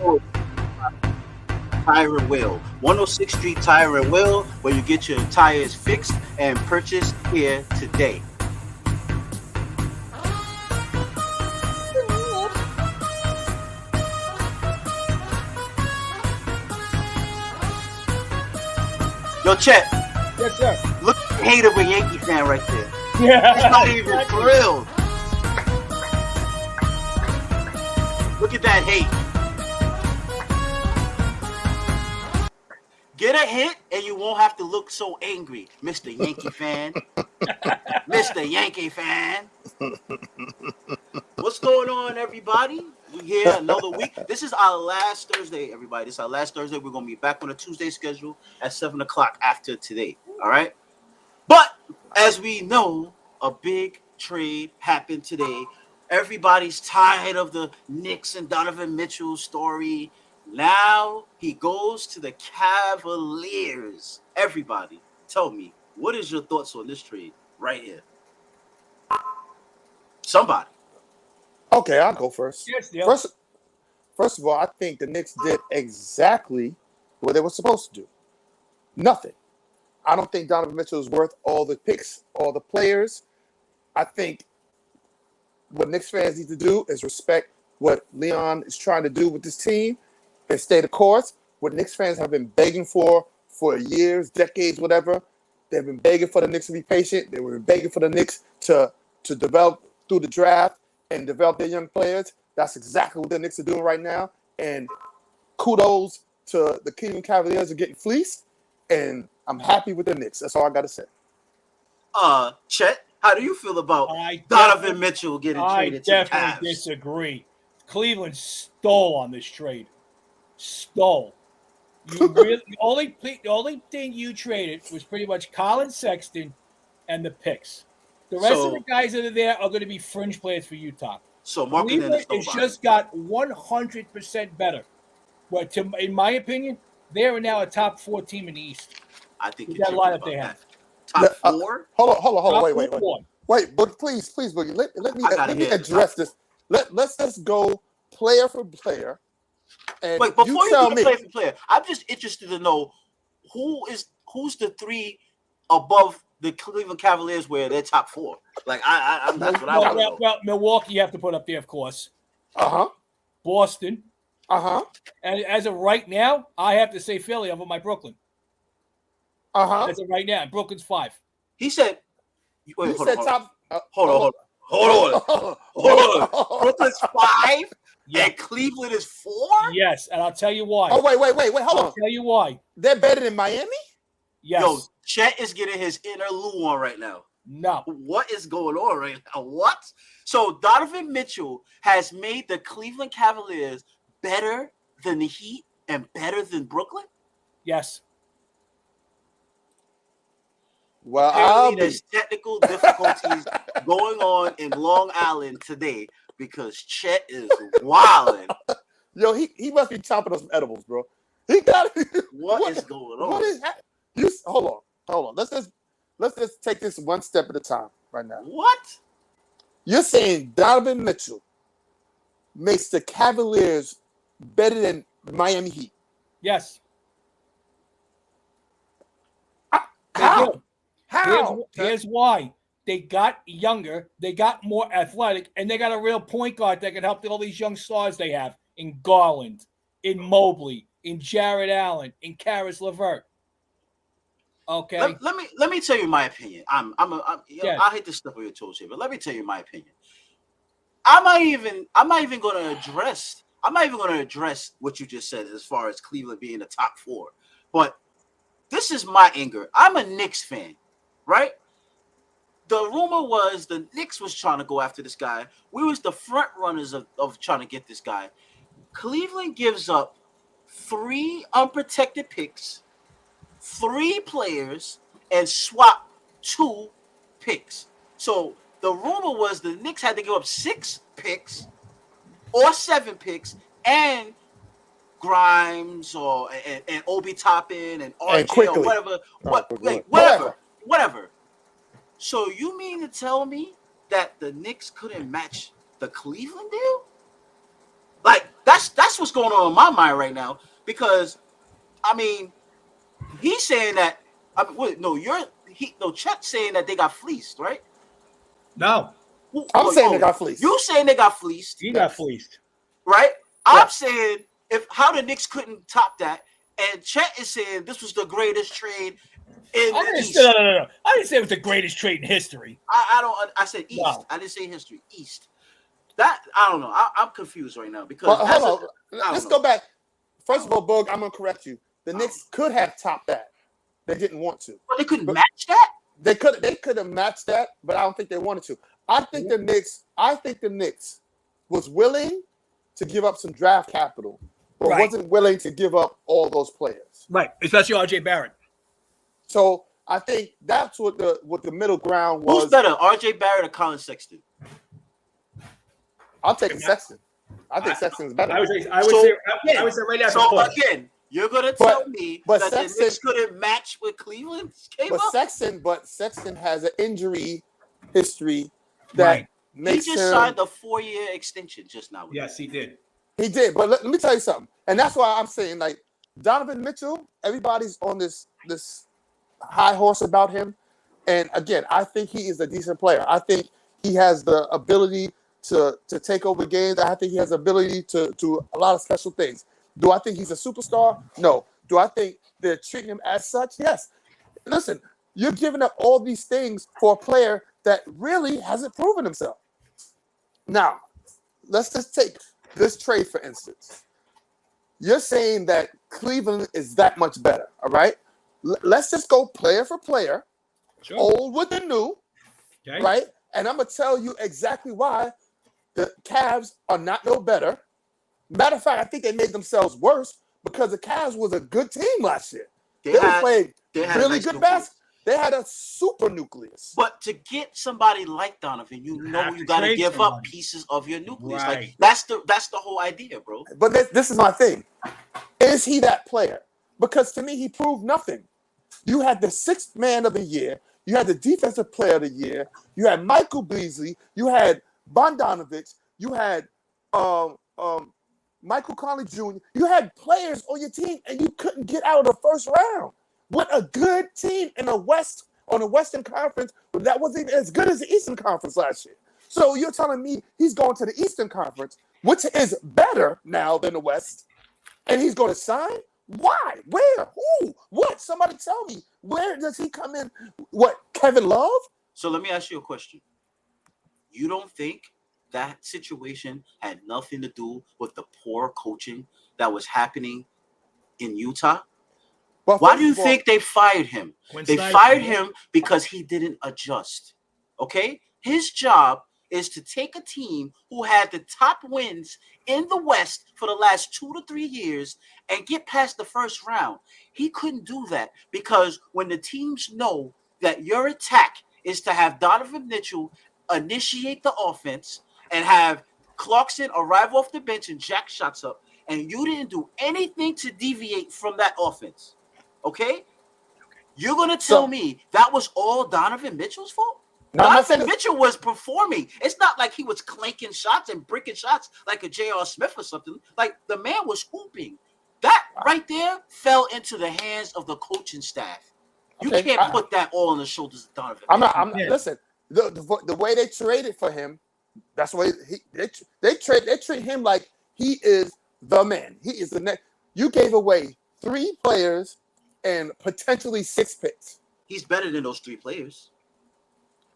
know Tire and Wheel. 106th Street Tire and Wheel, where you get your tires fixed and purchased here today. Yo, Chet. Yes, sir. Look at the hate of a Yankee fan right there. Yeah. He's not even thrilled. Look at that hate. Get a hit and you won't have to look so angry, Mr. Yankee fan. Mr. Yankee fan. What's going on, everybody? We here another week. This is our last Thursday, everybody. This is our last Thursday. We're going to be back on a Tuesday schedule at 7 o'clock after today. All right? But as we know, a big trade happened today. Everybody's tired of the Knicks and Donovan Mitchell story. Now he goes to the Cavaliers. Everybody, tell me, what is your thoughts on this trade right here? Somebody. Okay, I'll go first. Yes, yeah. First of all, I think the Knicks did exactly what they were supposed to do. Nothing. I don't think Donovan Mitchell is worth all the picks, all the players. I think what Knicks fans need to do is respect what Leon is trying to do with this team and stay the course. What Knicks fans have been begging for years, decades, whatever. They've been begging for the Knicks to be patient. They were begging for the Knicks to develop through the draft and develop their young players. That's exactly what the Knicks are doing right now. And kudos to the Cleveland Cavaliers for getting fleeced. And I'm happy with the Knicks. That's all I got to say. Chet, how do you feel about Donovan Mitchell getting traded to the Cavs? I definitely disagree. Cleveland stole on this trade. Stole. The only thing you traded was pretty much Colin Sexton and the picks. The rest of the guys that are there are going to be fringe players for Utah. So Cleveland has just got 100% better. But in my opinion, they are now a top 4 team in the East. I think with that lineup they have. Top 4? Hold on. Wait, but please, Boogie, let me address this. Let's just go player for player. And wait, before you go player for player, I'm just interested to know who's the 3 above the Cleveland Cavaliers where they're top 4. Like that's what I want to know. Well, Milwaukee you have to put up there, of course. Boston. And as of right now, I have to say Philly over my Brooklyn. As of right now, and Brooklyn's 5. He said. Wait, hold on. Top. Hold on. Brooklyn's 5. Yeah, and Cleveland is 4. Yes, and I'll tell you why. Oh wait, hold on. I'll tell you why. They're better than Miami? Yes. Yo, Chet is getting his inner Lou on right now. No. What is going on right now? What? So Donovan Mitchell has made the Cleveland Cavaliers better than the Heat and better than Brooklyn? Yes. Well, apparently there's technical difficulties going on in Long Island today because Chet is wilding. Yo, he must be chopping on some edibles, bro. He got it. What is going on? What is hold on. Let's just take this one step at a time right now. What? You're saying Donovan Mitchell makes the Cavaliers better than Miami Heat? Yes. How? Here's why. They got younger, they got more athletic, and they got a real point guard that can help all these young stars they have in Garland, in Mobley, in Jared Allen, in Karis LeVert. Okay. Let me tell you my opinion. I hate to step on your toes here, but let me tell you my opinion. I'm not even going to address what you just said as far as Cleveland being the top 4. But this is my anger. I'm a Knicks fan, right? The rumor was the Knicks was trying to go after this guy. We was the front runners of trying to get this guy. Cleveland gives up 3 unprotected picks, 3 players, and swap 2 picks. So the rumor was the Knicks had to give up 6 picks or 7 picks and Grimes and Obi Toppin and RJ or whatever. So you mean to tell me that the Knicks couldn't match the Cleveland deal? Like That's what's going on in my mind right now. Because I mean, he's saying that. Chet's saying that they got fleeced, right? No, I'm saying they got fleeced. You saying they got fleeced? He got fleeced, right? I'm saying how the Knicks couldn't top that, and Chet is saying this was the greatest trade in the East. No. I didn't say it was the greatest trade in history. I said East. No. I didn't say history. East. That I don't know. I'm confused right now because hold on. Let's go back. First of all, Boog, I'm gonna correct you. The Knicks could have topped that. They didn't want to. But they couldn't match that. They could have matched that, but I don't think they wanted to. I think the Knicks was willing to give up some draft capital, but wasn't willing to give up all those players. Right, especially RJ Barrett. So I think that's what the middle ground was. Who's better, RJ Barrett or Colin Sexton? I'll take Sexton. I think Sexton's better. I would say right now. So again, you're gonna tell me that Sexton, the Knicks couldn't match with Cleveland? Sexton has an injury history that makes him. He just signed a 4-year extension just now. Yes, he did. He did, but let me tell you something, and that's why I'm saying like Donovan Mitchell. Everybody's on this high horse about him, and again, I think he is a decent player. I think he has the ability to take over games. I think he has the ability to do a lot of special things. Do I think he's a superstar? No. Do I think they're treating him as such? Yes. Listen, you're giving up all these things for a player that really hasn't proven himself. Now, let's just take this trade, for instance. You're saying that Cleveland is that much better, all right? Let's just go player for player, old with the new, right? And I'm going to tell you exactly why the Cavs are not no better. Matter of fact, I think they made themselves worse because the Cavs was a good team last year. They played really good basketball. They had a super nucleus. But to get somebody like Donovan, you got to give up pieces of your nucleus. Right. Like that's the whole idea, bro. But this is my thing. Is he that player? Because to me, he proved nothing. You had the 6th man of the year. You had the defensive player of the year. You had Michael Beasley. You had Bogdanovich. You had Michael Conley Jr. You had players on your team, and you couldn't get out of the first round. What a good team in the West on the Western Conference that wasn't even as good as the Eastern Conference last year. So you're telling me he's going to the Eastern Conference, which is better now than the West, and he's going to sign? Why? Where? Who? What? Somebody tell me. Where does he come in? What? Kevin Love? So let me ask you a question. You don't think that situation had nothing to do with the poor coaching that was happening in Utah? Well, why do you think they fired him? They fired him because he didn't adjust. Okay? His job is to take a team who had the top wins in the West for the last 2 to 3 years and get past the first round. He couldn't do that because when the teams know that your attack is to have Donovan Mitchell initiate the offense and have Clarkson arrive off the bench and jack shots up, and you didn't do anything to deviate from that offense, okay? You're going to tell me that was all Donovan Mitchell's fault? Donovan Mitchell was performing. It's not like he was clanking shots and bricking shots like a J.R. Smith or something. Like, the man was hooping. That right there fell into the hands of the coaching staff. You can't put that all on the shoulders of Donovan. I'm not. Listen, the way they traded for him, that's the way they treat him like he is the man. He is the next. You gave away 3 players and potentially 6 picks. He's better than those 3 players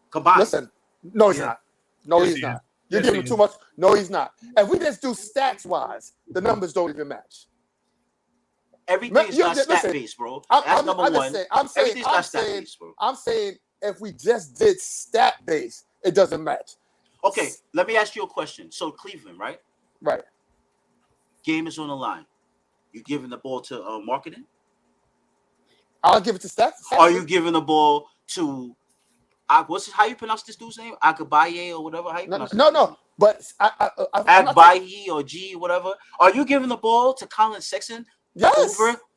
combined. Listen, no, he's not. No, he's not. You're giving him too much. No, he's not. And we just do stats wise, the numbers don't even match. Everything's not stat based, bro. That's number one. Everything's not stat based, bro. I'm saying if we just did stat based, it doesn't match. Okay, let me ask you a question. So Cleveland, right? Right. Game is on the line. You giving the ball to marketing? I'll give it to stats. Are you giving the ball to how you pronounce this dude's name? Agabaye or whatever. How you pronounce No. But Agbaye or G whatever. Are you giving the ball to Colin Sexton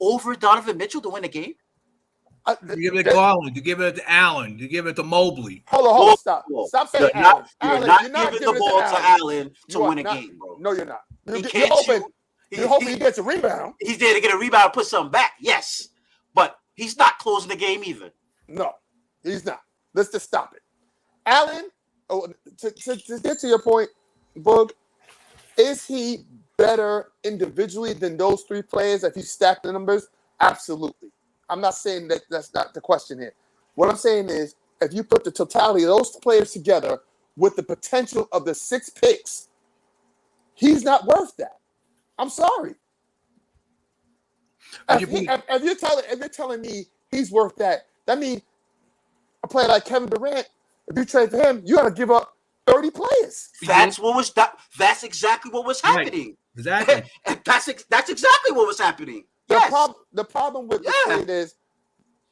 over Donovan Mitchell to win the game? You give it to Garland. You give it to Allen. You give it to Mobley. Hold on. Stop saying Allen. You're not giving the ball to Allen to win a game, bro. No, you're not. He can't shoot. You're hoping he gets a rebound. He's there to get a rebound and put something back. Yes. But he's not closing the game either. No, he's not. Let's just stop it. Allen, to get to your point, Boog, is he better individually than those three players if you stack the numbers? Absolutely. I'm not saying that that's not the question here. What I'm saying is if you put the totality of those players together with the potential of the 6 picks, he's not worth that. I'm sorry. If you're telling me he's worth that means a player like Kevin Durant, if you trade for him, you got to give up 30 players. That's exactly what was happening. Right. Exactly. That's exactly what was happening. Yes. The problem with the trade is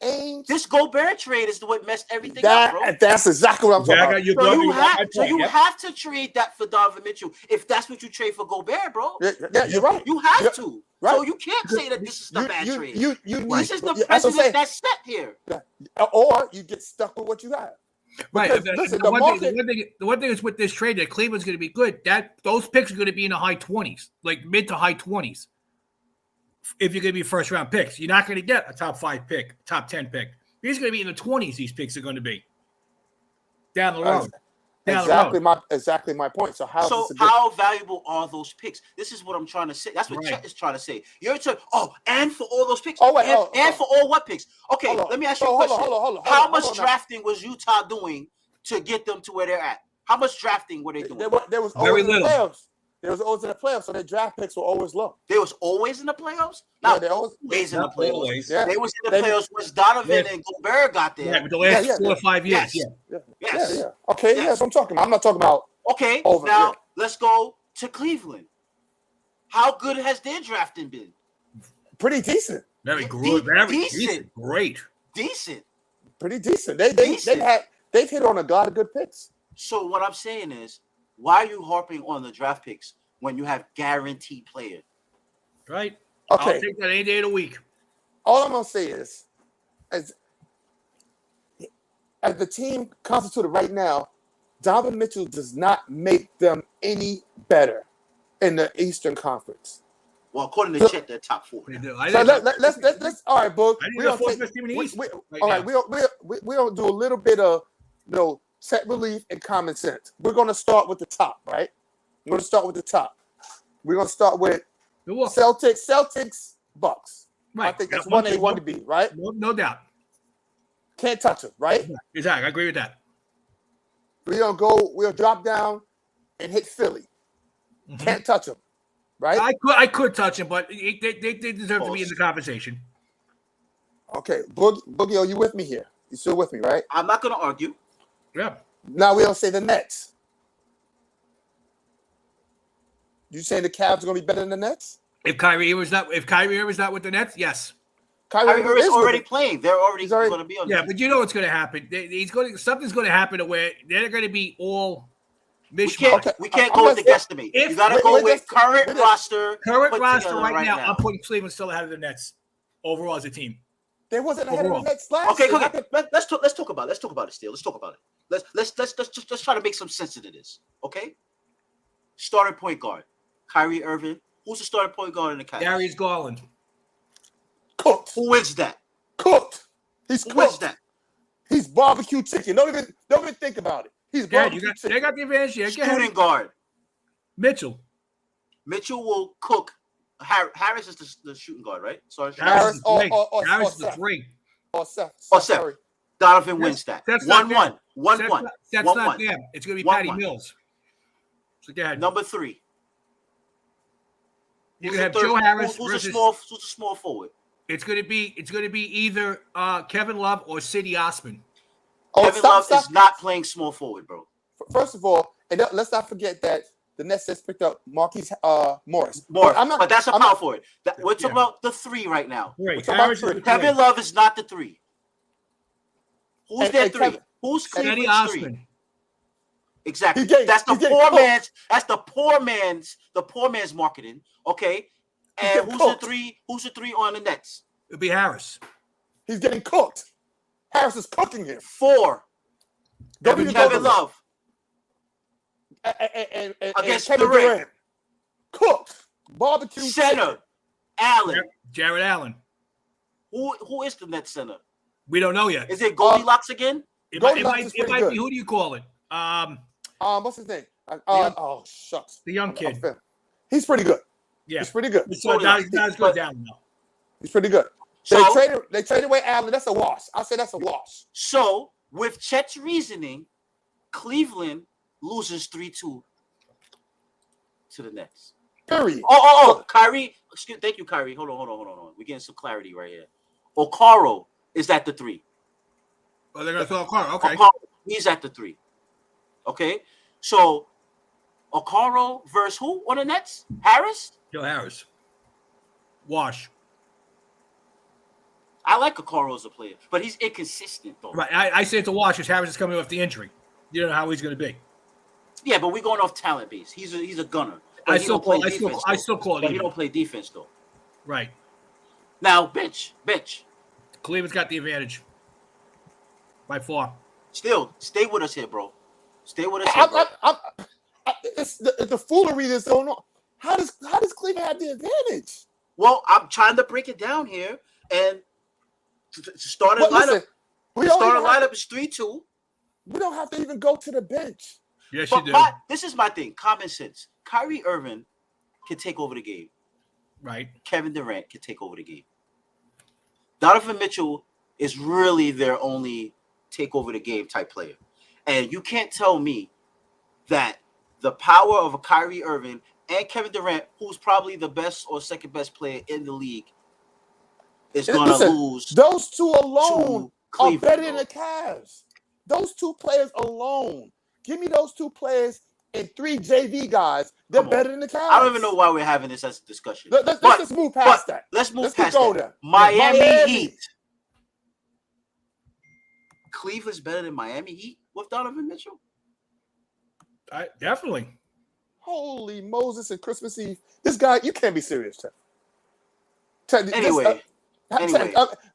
Ainge. This Gobert trade is what messed everything up, bro. That's exactly what I'm talking about. So you have to trade that for Donovan Mitchell if that's what you trade for Gobert, bro. Yeah, you're right. You have to. Right. So you can't say that this is the bad trade. This is the that's precedent that's set here. Or you get stuck with what you have. Right. Listen, the one thing is with this trade that Cleveland's going to be good. Those picks are going to be in the high 20s, like mid to high 20s. If you're going to be first round picks, you're not going to get a top 5 pick, top 10 pick. These are going to be in the 20s. These picks are going to be down the road. Exactly my point. So how valuable are those picks? This is what I'm trying to say. That's what Chet is trying to say. You're talking, and for all those picks. For all what picks? Okay, let me ask you a question. Hold on, how much drafting was Utah doing to get them to where they're at? How much drafting were they doing? There was very little. There was always in the playoffs, so their draft picks were always low. They was always in the playoffs? They're always in the playoffs. Yeah. They was in the playoffs once Donovan and Gobert got there. Yeah, but the last 4 or 5 years. Yes. Okay, that's what I'm talking about. I'm not talking about let's go to Cleveland. How good has their drafting been? Pretty decent. Very good. Decent. Great. Decent. Pretty decent. They've hit on a lot of good picks. So what I'm saying is, why are you harping on the draft picks when you have guaranteed players? Right. Okay. I'll take that any day of the week. All I'm gonna say is, as the team constituted right now, Donovan Mitchell does not make them any better in the Eastern Conference. Well, according to Chet, they're top 4. So let's all right, Boog. We don't do a little bit of set relief and common sense. We're going to start with the top, right? We're going to start with the top. We're going to start with Celtics, Bucks. Right. I think that's 1A, 1B, right? No doubt. Can't touch them, right? Exactly. I agree with that. We'll drop down and hit Philly. Mm-hmm. Can't touch them, right? I could touch them, but they deserve to be in the conversation. Okay. Boogie, are you with me here? You still with me, right? I'm not going to argue. Yeah. Now we don't say the Nets. You saying the Cavs are going to be better than the Nets? If Kyrie Irving's not with the Nets, yes. Kyrie Irving's already playing. They're already going to be on. Yeah, but you know what's going to happen. Something's going to happen where they're going to be all mishmash. We can't go with the guesstimate. You got to go with current roster. Current roster right now. I'm putting Cleveland still ahead of the Nets overall as a team. They wasn't ahead of the Nets last year. Okay. Let's talk about it. Let's talk about it still. Let's talk about it. Let's try to make some sense into this. Okay. Starting point guard, Kyrie Irving. Who's the starting point guard in the Cavs? Darius Garland. Cooked. Who wins that? Cooked. He's cooked. Who wins that? He's barbecue chicken. Don't even think about it. He's barbecue chicken. They got the advantage here. Shooting guard. Mitchell will cook. Harris is the shooting guard, right? Sorry, Harris is the 3. Or Seth. Donovan wins that. 1-1. 1-1. That's not them. It's going to be Patty Mills. So go ahead. Number 3. You can have Joe Harris who's a small forward. It's going to be either Kevin Love or Cedi Osman. Kevin Love is not playing small forward, bro. First of all, and let's not forget that the Nets just picked up Marquise Morris. But that's a power forward. We're talking about the 3 right now. Right. Kevin Love is not the 3. Who's their 3? Who's Cleveland's 3? Exactly. That's the poor man's. That's the poor man's marketing. Okay. And who's the 3? Who's the 3 on the Nets? It'll be Harris. He's getting cooked. Harris is cooking him. 4. Kevin Love. And against Kevin Durant. Cooked. barbecue Center, chicken. Allen. Jared Allen. Who is the Nets center? We don't know yet. Is it Goldilocks again? It Goldilocks is might pretty good. be. Who do you call it? What's his name? Oh shucks. The young kid. He's pretty good. Yeah. He's pretty good. Not as good as Allen, though. He's pretty good. So, they traded away Allen. That's a wash. I'll say that's a wash. So with Chet's reasoning, Cleveland loses 3-2 to the Nets. Period. Oh, Kyrie. Thank you, Kyrie. Hold on. We're getting some clarity right here. Okaro is at the 3. Oh, they're gonna throw Okaro. Okay. Okaro, he's at the 3. Okay, so Okaro versus who on the Nets? Harris. Joe Harris. Wash. I like Okaro as a player, but he's inconsistent though. Right. I say it's a wash because Harris is coming off the injury. You don't know how he's going to be. Yeah, but we're going off talent base. He's a gunner. I still call it. But he don't play defense though. Right. Now, bitch. Cleveland's got the advantage. By far. Still, stay with us here, bro. Stay with us here, bro. It's the foolery that's going on. How does Cleveland have the advantage? Well, I'm trying to break it down here, and to start a lineup. The starting lineup is 3-2. We don't have to even go to the bench. Yes, but you do. This is my thing. Common sense. Kyrie Irving can take over the game. Right. Kevin Durant can take over the game. Donovan Mitchell is really their only take over the game type player. And you can't tell me that the power of a Kyrie Irving and Kevin Durant, who's probably the best or second best player in the league, is going to lose. Those two alone are better than bro. the Cavs. Those two players alone. Give me those two players and 3 JV guys. They're better than the Cavs. I don't even know why we're having this as a discussion. Let's just move past that. Let's past that. There. Miami Heat. Cleveland's better than Miami Heat with Donovan Mitchell? Definitely. Holy Moses and Christmas Eve. This guy, you can't be serious, Chet. Anyway,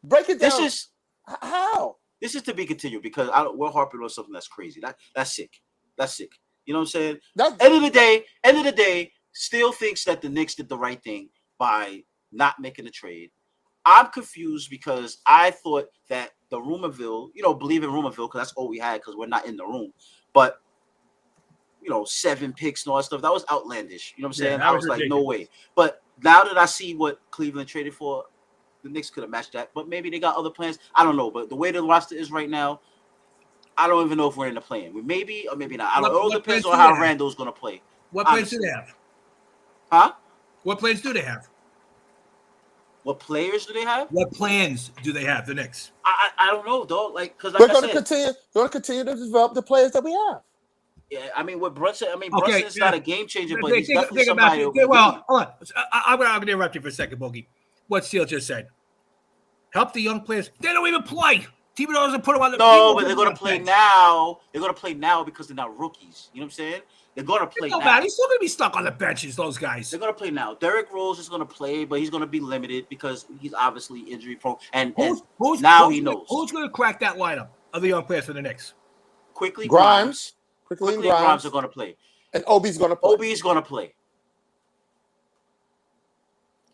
break it down. This is how? This is to be continued because we're harping on something that's crazy. That's sick. That's sick. You know what I'm saying? End of the day, still thinks that the Knicks did the right thing by not making a trade. I'm confused because I thought that the Rumorville, believe in Rumorville because that's all we had because we're not in the room. But 7 picks and all that stuff, that was outlandish. You know what I'm saying? I was like, no way. But now that I see what Cleveland traded for, the Knicks could have matched that. But maybe they got other plans. I don't know. But the way the roster is right now, I don't even know if we're in the plan. We maybe or maybe not. I don't know. It all depends on how Randall's going to play. What plans do they have? Huh? What plans do they have? What players do they have? What plans do they have? The Knicks. I don't know, dog. Because we're going to continue to develop the players that we have. Yeah, I mean, with Brunson, Brunson's not a game changer, but he's definitely think somebody. Well, hold on. I'm going to interrupt you for a second, Boogie. What Steele just said. Help the young players. They don't even play. Thibodeau doesn't put them on the field. No, but they're going to play now. They're going to play now because they're not rookies. You know what I'm saying? They're going to play now. Man, he's still going to be stuck on the benches, those guys. They're going to play now. Derrick Rose is going to play, but he's going to be limited because he's obviously injury prone. And now he knows. Who's going to crack that lineup of the young players for the Knicks? Quickly Grimes. Quickly and Grimes are going to play. And Obi's going to play. Obi's going to play.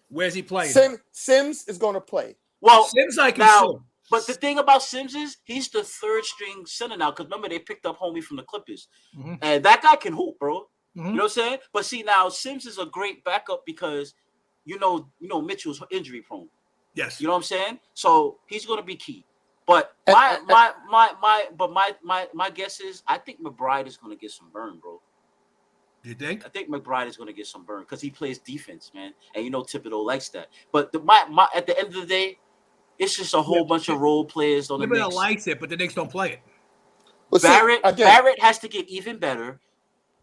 Where's he playing? Sims is going to play. Well, Sims I can now, see. But the thing about Sims is he's the third string center now. Because remember, they picked up homie from the Clippers. Mm-hmm. And that guy can hoop, bro. Mm-hmm. You know what I'm saying? But see, now Sims is a great backup because Mitchell's injury prone. Yes. You know what I'm saying? So he's going to be key. But my guess is I think McBride is going to get some burn, bro. You think? I think McBride is going to get some burn because he plays defense, man, and Thibodeau likes that. But my at the end of the day, it's just a whole bunch of role players on the Knicks. Thibodeau likes it, but the Knicks don't play it. Well, Barrett has to get even better,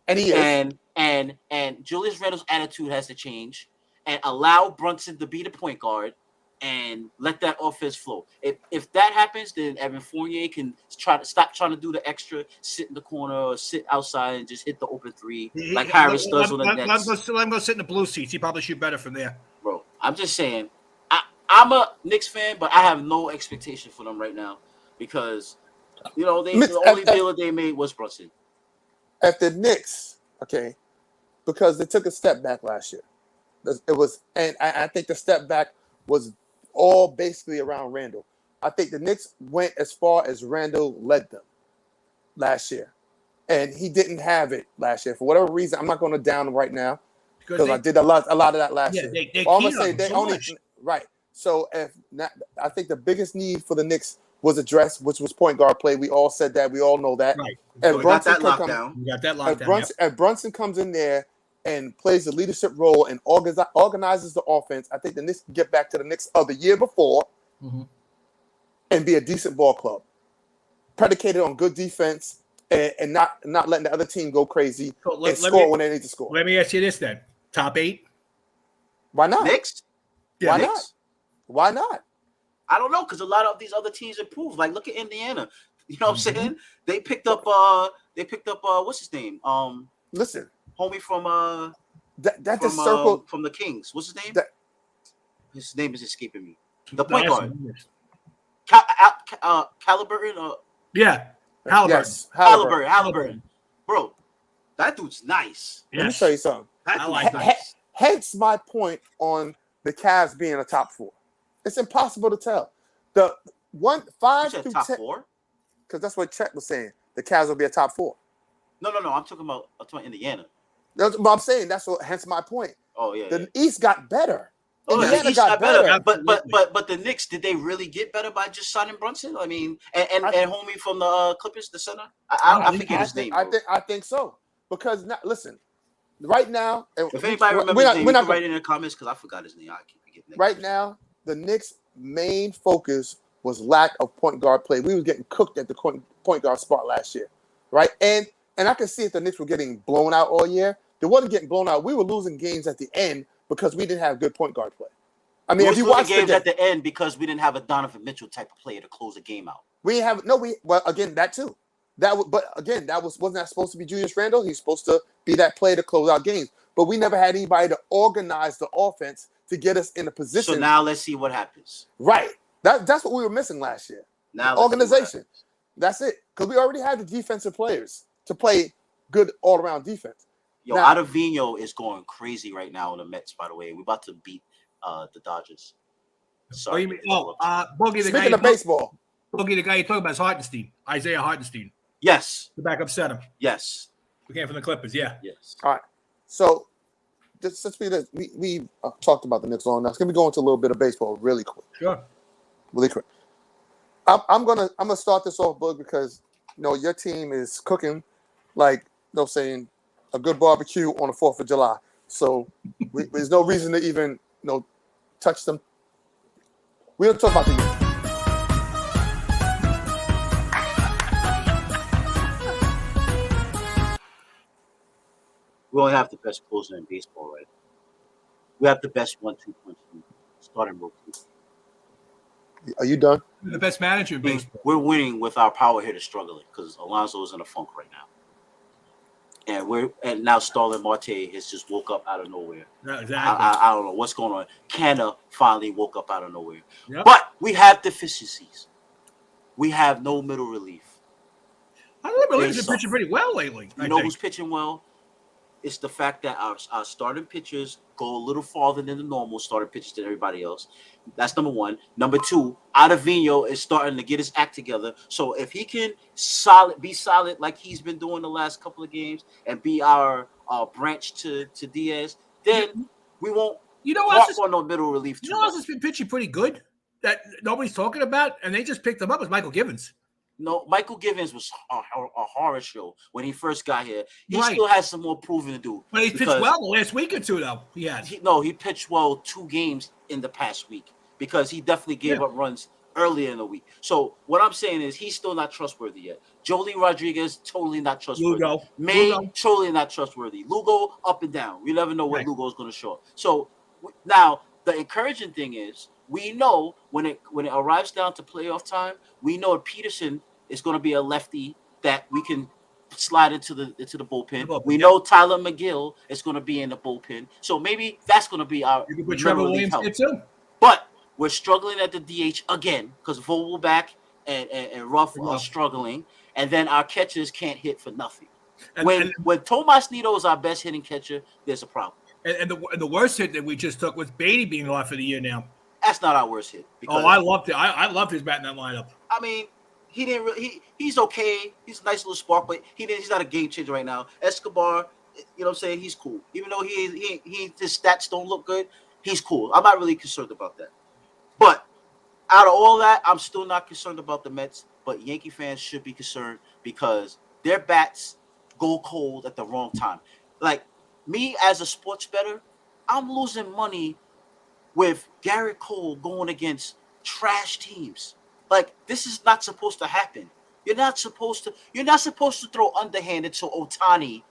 and he is. And Julius Randle's attitude has to change, and allow Brunson to be the point guard. And let that offense flow. If that happens, then Evan Fournier can stop trying to do the extra, sit in the corner or sit outside and just hit the open three like Harris does on the Nets. Let him go sit in the blue seats. He probably shoot better from there. Bro, I'm just saying. I'm a Knicks fan, but I have no expectation for them right now because the only deal that they made was Brunson. At the Knicks, okay, because they took a step back last year. It was, and I think the step back was all basically around Randall. I think the Knicks went as far as Randall led them last year, and he didn't have it last year for whatever reason. I'm not going to down him right now because I did a lot of that last year. They I'm gonna say they only much. right. So if not, I think the biggest need for the Knicks was addressed, which was point guard play. We all said that. We all know that. Right. And Brunson got that lockdown. You got that lockdown. If Brunson comes in there and plays a leadership role and organizes the offense, I think the Knicks can get back to the Knicks of the year before and be a decent ball club, predicated on good defense and not letting the other team go crazy and score when they need to score. Let me ask you this then: top 8? Why not? Knicks? Yeah, Why Knicks? not? Why not? I don't know, because a lot of these other teams improved. Like, look at Indiana. You know what I'm saying? They picked up what's his name? Listen, Homie from that just circle from the Kings. What's his name? His name is escaping me. The No, point that's- guard. Halliburton. Yeah, Halliburton. Yes, Halliburton. Bro, that dude's nice. Let me tell you something. That I dude's like nice. Hence my point on the Cavs being a top 4. It's impossible to tell. The 5 You said through top 10, 4? because that's what Chet was saying. The Cavs will be a top 4. No. I'm talking about Indiana. That's what I'm saying. That's what. Hence my point. Oh yeah. The East got better. Oh, Indiana the East got better. But the Knicks, did they really get better by just signing Brunson? I mean, and homie from the Clippers, the center. I forget his name. I think so. Because now, listen, right now, if anybody remembers his name, you can write it in the comments because I forgot his name. I keep forgetting. Right now, the Knicks' main focus was lack of point guard play. We were getting cooked at the point guard spot last year, right? And I can see if the Knicks were getting blown out all year. They wasn't getting blown out. We were losing games at the end because we didn't have good point guard play. I mean, if you watch games at the end because we didn't have a Donovan Mitchell type of player to close a game out. Well, again, that too. Wasn't that supposed to be Julius Randle? He's supposed to be that player to close out games. But we never had anybody to organize the offense to get us in a position. So now let's see what happens. Right. That's what we were missing last year. Now organization. That's it. Because we already had the defensive players to play good all-around defense. Yo, Adavino is going crazy right now in the Mets, by the way. We're about to beat the Dodgers. Sorry. Boogie, Speaking of baseball. Boogie, the guy you're talking about is Hartenstein. Isaiah Hartenstein. Yes. The backup center. Yes. We came from the Clippers, yeah. Yes. All right. So, since we talked about the Knicks long enough, can we go into a little bit of baseball really quick? Sure. Really quick. I'm gonna start this off, Boog, because your team is cooking like saying a good barbecue on the 4th of July. So there's no reason to even touch them. We don't talk about the. We only have the best closer in baseball, right? We have the best 1-2 punch starting rotation. Are you done? We're the best manager in baseball. We're winning with our power hitter struggling because Alonso is in a funk right now. And now Starlin Marte has just woke up out of nowhere. Yeah, exactly. I don't know what's going on. Canna finally woke up out of nowhere. Yep. But we have deficiencies. We have no middle relief. I don't know, he's been pitching pretty well lately. You know who's pitching well? It's the fact that our starting pitchers go a little farther than the normal starting pitchers than everybody else. That's number one. Number two, Adavino is starting to get his act together. So if he can be solid like he's been doing the last couple of games and be our branch to Diaz, then we won't walk on no middle relief. You know else has been pitching pretty good that nobody's talking about, and they just picked him up, is Michael Givens. No, Michael Givens was a horror show when he first got here. He still has some more proving to do. But he pitched well the last week or two, though. He pitched well 2 games in the past week because he definitely gave up runs earlier in the week. So what I'm saying is he's still not trustworthy yet. Jolie Rodriguez, totally not trustworthy. Lugo, totally not trustworthy. Lugo, up and down. We never know what Lugo is going to show. So now the encouraging thing is we know when it arrives down to playoff time, we know Peterson is going to be a lefty that we can slide into the bullpen. We know Tyler McGill is going to be in the bullpen. So maybe that's going to be our Trevor Williams too. But we're struggling at the DH again because Vogelback and Ruff are struggling. And then our catchers can't hit for nothing. When Tomas Nido is our best hitting catcher, there's a problem. And the worst hit that we just took was Beatty being off for the year now. That's not our worst hit. Oh, I loved it. I loved his bat in that lineup. I mean, he didn't really. He's okay. He's a nice little spark, but he's not a game changer right now. Escobar, you know what I'm saying? He's cool. Even though his stats don't look good, he's cool. I'm not really concerned about that. But out of all that, I'm still not concerned about the Mets. But Yankee fans should be concerned because their bats go cold at the wrong time. Like me as a sports bettor, I'm losing money with Garrett Cole going against trash teams. Like this is not supposed to happen. You're not supposed to throw underhanded to Ohtani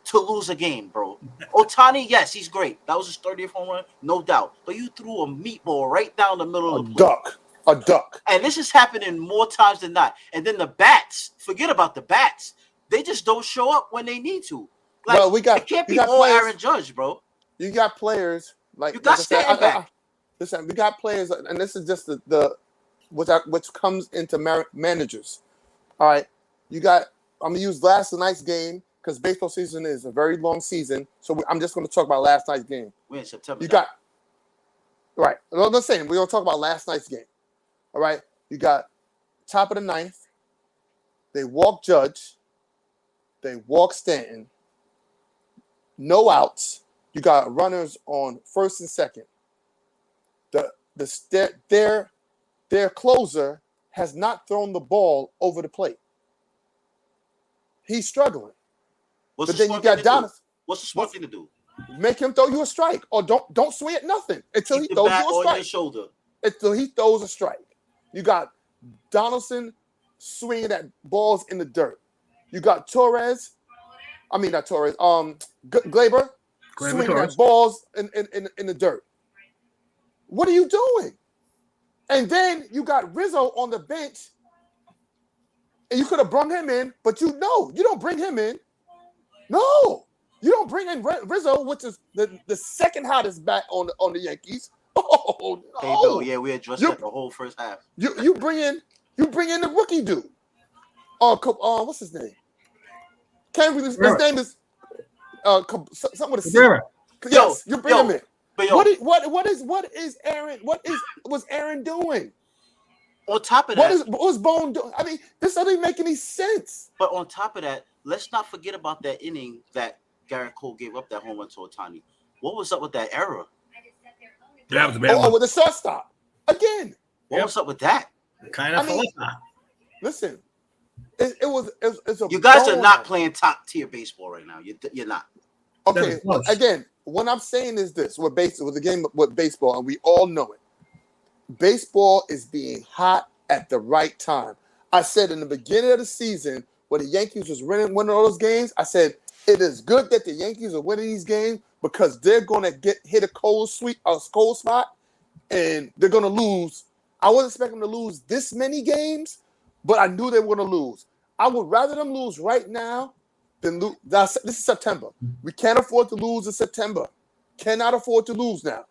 to lose a game, bro. Ohtani, yes, he's great. That was his 30th home run, no doubt. But you threw a meatball right down the middle of the plate. A duck. And this is happening more times than not. And then the bats, forget about the bats. They just don't show up when they need to. Like, well, it can't be all players, Aaron Judge, bro. You got players like you got stand back. Listen, we got players, and this is just the which comes into managers. All right, you got. I'm gonna use last night's game because baseball season is a very long season. So I'm just gonna talk about last night's game. We're in September. You got right. I'm not saying we're gonna talk about last night's game. All right, you got top of the ninth. They walk Judge. They walk Stanton. No outs. You got runners on first and second. Their closer has not thrown the ball over the plate. He's struggling. What's but then you got Donovan. What's the smart thing to do? Make him throw you a strike, or don't swing at nothing until he throws you a strike. On your shoulder. Until he throws a strike. You got Donaldson swinging at balls in the dirt. You got Torres. I mean, not Torres. Glaber swinging at balls in the dirt. What are you doing? And then you got Rizzo on the bench, and you could have brought him in, but you don't bring him in. No, you don't bring in Rizzo, which is the second hottest bat on the Yankees. Oh no! Hey Bill, yeah, we addressed that the whole first half. You bring in the rookie dude. What's his name? Can't really. His name is something with a C. Yes, you bring him in. But what is Aaron? Was Aaron doing? On top of that, what was Bone doing? I mean, this doesn't make any sense. But on top of that, let's not forget about that inning that Garrett Cole gave up that home run to Ohtani. What was up with that error? That was a bad one. With the shortstop again. What was up with that? Kind of. Listen, it's a. You guys are not playing top tier baseball right now. You're not. Okay, again, what I'm saying is this: with the game with baseball, and we all know it. Baseball is being hot at the right time. I said in the beginning of the season, when the Yankees was winning all those games, I said it is good that the Yankees are winning these games because they're going to hit a cold spot, and they're going to lose. I wasn't expecting them to lose this many games, but I knew they were going to lose. I would rather them lose right now than lose. This is September. We can't afford to lose in September. Cannot afford to lose now.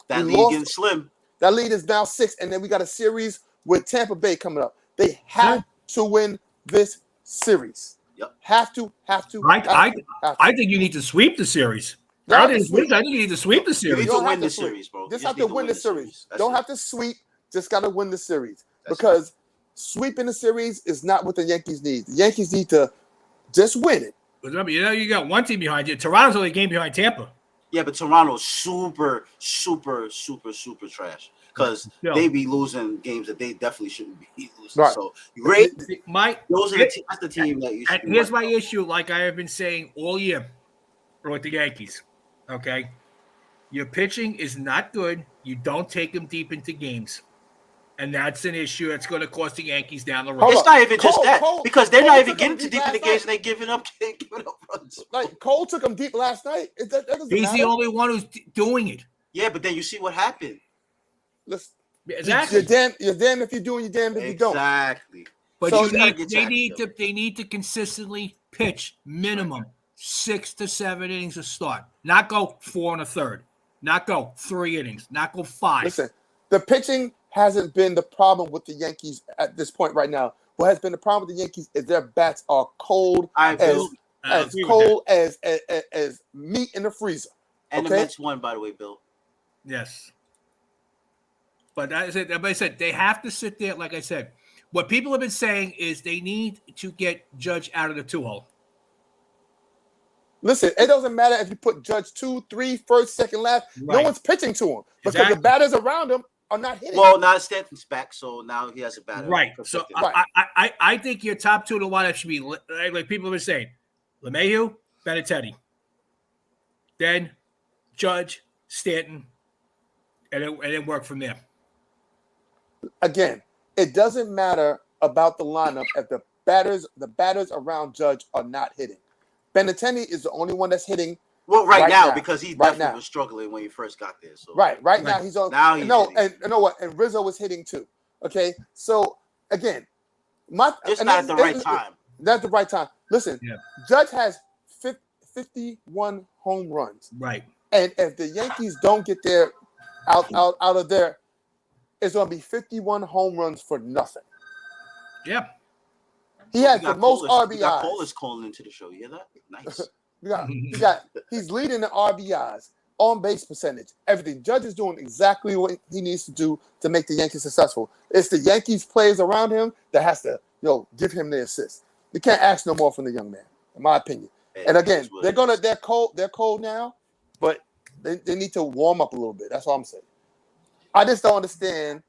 That league is slim. That lead is now 6, and then we got a series with Tampa Bay coming up. They have to win this series. Yep. Have to. I think you need to sweep the series. I think you need to sweep the series. You need to win the series, bro. Just have to win the series. Don't have to sweep. Just got to win the series. Because sweeping the series is not what the Yankees need. The Yankees need to just win it. But remember, you got one team behind you. Toronto's only a game behind Tampa. Yeah, but Toronto's super trash because they be losing games that they definitely shouldn't be losing. Right. So, that's the team that you should. Here's my issue, like I have been saying all year with the Yankees. Okay, your pitching is not good. You don't take them deep into games, and that's an issue that's going to cost the Yankees down the road. It's not even just that because they're not even getting too deep in the games and they're giving up runs. Like Cole took them deep last night. That He's the only one who's doing it. Yeah, but then you see what happened. Listen, exactly. You're damned if you do and you're damned if you don't. Exactly. But they need to consistently pitch minimum 6 to 7 innings a start. Not go 4 1/3. Not go 3 innings. Not go 5. Listen, the pitching hasn't been the problem with the Yankees at this point right now. What has been the problem with the Yankees is their bats are cold as meat in the freezer. And Okay? the Mets won, by the way, Bill. Yes. But as I said, they have to sit there. Like I said, what people have been saying is they need to get Judge out of the 2-hole. Listen, it doesn't matter if you put Judge 2, 3, first, second, last. Right. No one's pitching to him because Exactly. the batters around him are not hitting. Well, now Stanton's back, so now he has a batter. Right. So I think your top two in the lineup should be like people have been saying, LeMahieu, Benintendi, then Judge, Stanton, and then work from there. Again, it doesn't matter about the lineup if the batters around Judge are not hitting. Benintendi is the only one that's hitting. Well, right now because he definitely was struggling when he first got there. So right now he's on. Now he's hitting. And you know what? And Rizzo was hitting too. Okay, so again, just not at the right time. Not the right time. Listen, Judge has 51 home runs. Right. And if the Yankees don't get their out of there, it's going to be 51 home runs for nothing. Yeah. He has the most RBIs. We got Paulus calling into the show. You hear that? Nice. He's leading the RBIs, on base percentage, everything. Judge is doing exactly what he needs to do to make the Yankees successful. It's the Yankees players around him that has to, give him the assist. You can't ask no more from the young man, in my opinion. And again, they're cold now, but they need to warm up a little bit. That's all I'm saying. I just don't understand.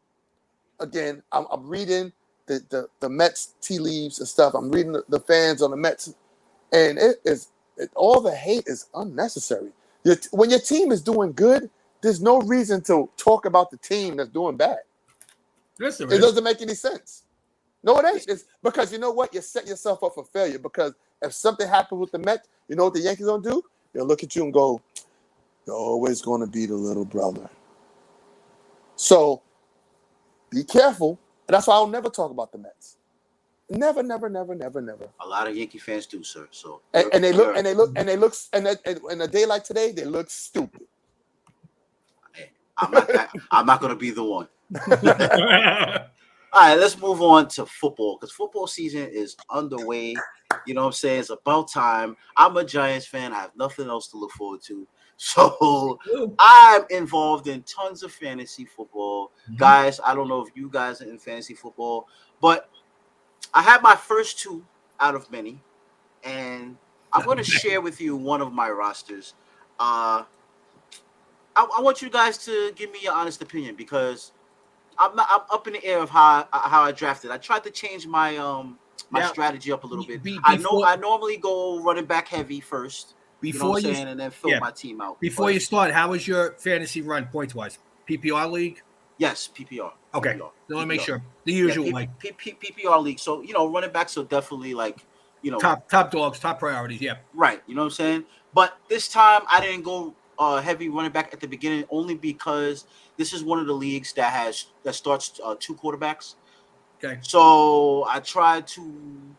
Again, I'm reading the Mets tea leaves and stuff. I'm reading the fans on the Mets, and all the hate is unnecessary. When your team is doing good, there's no reason to talk about the team that's doing bad. Yes, it doesn't make any sense. No, it ain't. It's because you know what? You set yourself up for failure. Because if something happens with the Mets, you know what the Yankees gonna do? They'll look at you and go, "You're always gonna be the little brother." So be careful. And that's why I'll never talk about the Mets. Never. A lot of Yankee fans do, sir. So and they look and a day like today, they look stupid. I'm not gonna be the one. All right, let's move on to football because football season is underway. You know what I'm saying? It's about time. I'm a Giants fan. I have nothing else to look forward to. So I'm involved in tons of fantasy football. Mm-hmm. Guys, I don't know if you guys are in fantasy football, but I had my first two out of many, and I'm going to share with you one of my rosters. I want you guys to give me your honest opinion because I'm up in the air of how I drafted. I tried to change my strategy up a little bit. I normally go running back heavy first. And then fill my team out. Before you start, how was your fantasy run points wise? PPR league? Yes, PPR. Okay. So let me make sure. The usual PPR league. So running backs are definitely top dogs, top priorities. Yeah. Right. You know what I'm saying? But this time I didn't go heavy running back at the beginning only because this is one of the leagues that starts two quarterbacks. Okay. So I tried to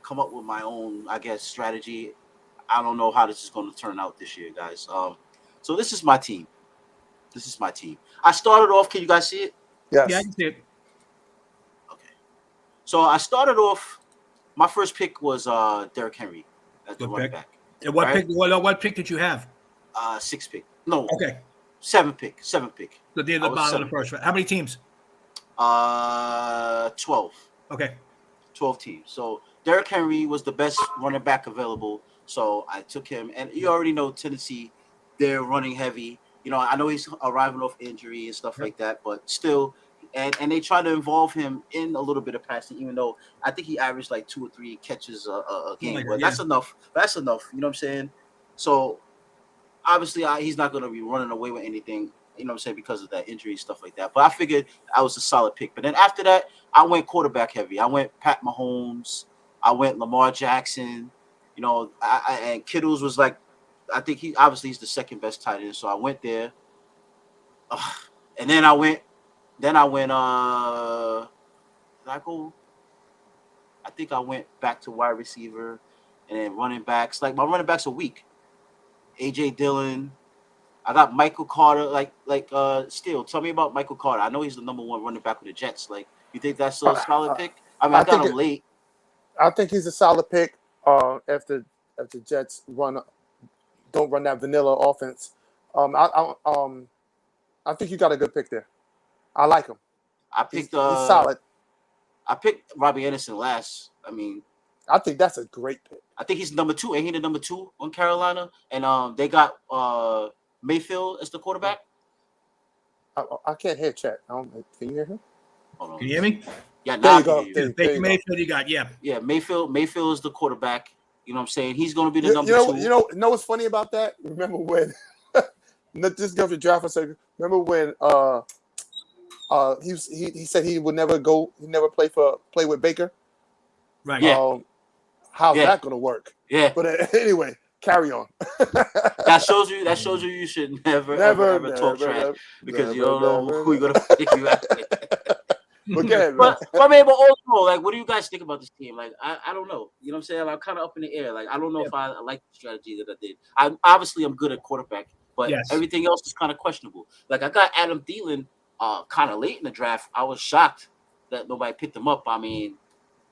come up with my own, I guess, strategy. I don't know how this is going to turn out this year, guys. So this is my team. I started off. Can you guys see it? Yes. Yeah, I can see it. Okay. So I started off. My first pick was Derrick Henry as the running back. And what pick did you have? 6th pick. No. Okay. 7th pick. So near the bottom of the first round. How many teams? 12. Okay. 12 teams. So Derrick Henry was the best running back available. So I took him, and you already know Tennessee, they're running heavy. I know he's arriving off injury and stuff like that, but still, and they try to involve him in a little bit of passing, even though I think he averaged like 2 or 3 catches a game. But that's enough. That's enough. You know what I'm saying? So obviously, he's not going to be running away with anything. You know what I'm saying, because of that injury stuff like that. But I figured I was a solid pick. But then after that, I went quarterback heavy. I went Pat Mahomes. I went Lamar Jackson. And Kittles was like, I think he's the second best tight end. So I went there. And then I went, did I go? I think I went back to wide receiver and then running backs. Like my running backs are weak. AJ Dillon. I got Michael Carter. Still, tell me about Michael Carter. I know he's the number 1 running back with the Jets. Like, you think that's still a solid pick? I mean, I got him late. I think he's a solid pick. If the Jets don't run that vanilla offense, I think you got a good pick there. I like him. He's solid. I picked Robbie Anderson last. I mean, I think that's a great pick. I think he's number 2. Ain't he the number 2 on Carolina? And they got Mayfield as the quarterback. I can't hear Chet. Can you hear him? Can you hear me? Yeah, there you go. Baker Mayfield, you got Yeah, Mayfield is the quarterback. You know what I'm saying? He's going to be the number 2. You know what's funny about that? Remember when this goes to draft for a second. Remember when he said he would never play with Baker? Right. Yeah. How's that going to work? Yeah. But anyway, carry on. That shows you you should never talk trash because you don't know who you're going to pick you out. But also, like, what do you guys think about this team? Like, I don't know. You know what I'm saying? I'm kind of up in the air. Like, I don't know if I like the strategy that I did. I'm good at quarterback, but everything else is kind of questionable. Like, I got Adam Thielen kind of late in the draft. I was shocked that nobody picked him up. I mean,